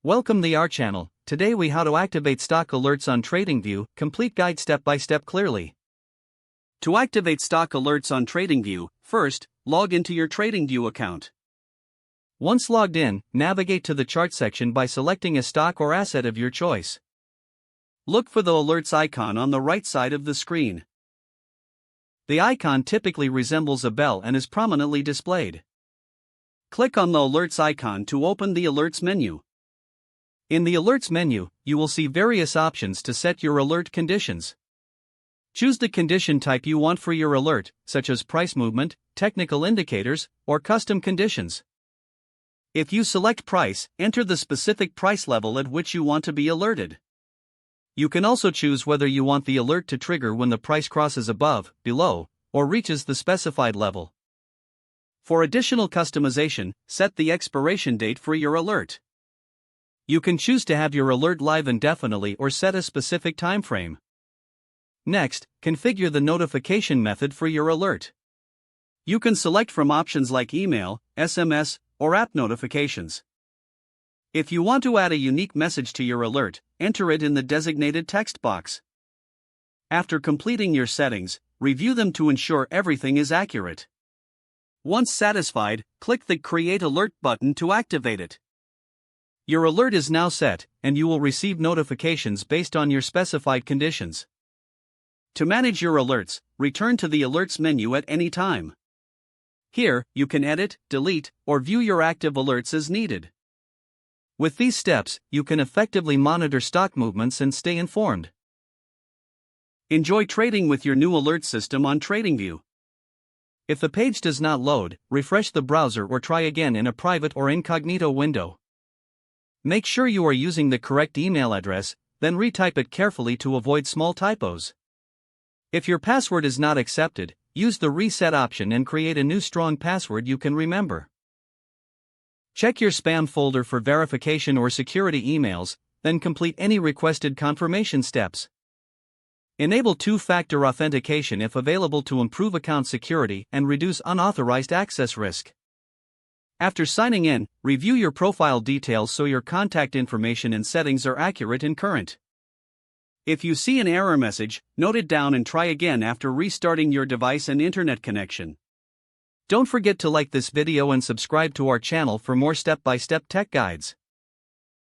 Welcome to our channel. Today we how to activate stock alerts on TradingView, complete guide step by step clearly. To activate stock alerts on TradingView, first, log into your TradingView account. Once logged in, navigate to the chart section by selecting a stock or asset of your choice. Look for the alerts icon on the right side of the screen. The icon typically resembles a bell and is prominently displayed. Click on the alerts icon to open the alerts menu. In the Alerts menu, you will see various options to set your alert conditions. Choose the condition type you want for your alert, such as price movement, technical indicators, or custom conditions. If you select price, enter the specific price level at which you want to be alerted. You can also choose whether you want the alert to trigger when the price crosses above, below, or reaches the specified level. For additional customization, set the expiration date for your alert. You can choose to have your alert live indefinitely or set a specific time frame. Next, configure the notification method for your alert. You can select from options like email, SMS, or app notifications. If you want to add a unique message to your alert, enter it in the designated text box. After completing your settings, review them to ensure everything is accurate. Once satisfied, click the Create Alert button to activate it. Your alert is now set, and you will receive notifications based on your specified conditions. To manage your alerts, return to the Alerts menu at any time. Here, you can edit, delete, or view your active alerts as needed. With these steps, you can effectively monitor stock movements and stay informed. Enjoy trading with your new alert system on TradingView. If the page does not load, refresh the browser or try again in a private or incognito window. Make sure you are using the correct email address, then retype it carefully to avoid small typos. If your password is not accepted, use the reset option and create a new strong password you can remember. Check your spam folder for verification or security emails, then complete any requested confirmation steps. Enable two-factor authentication if available to improve account security and reduce unauthorized access risk. After signing in, review your profile details so your contact information and settings are accurate and current. If you see an error message, note it down and try again after restarting your device and internet connection. Don't forget to like this video and subscribe to our channel for more step-by-step tech guides.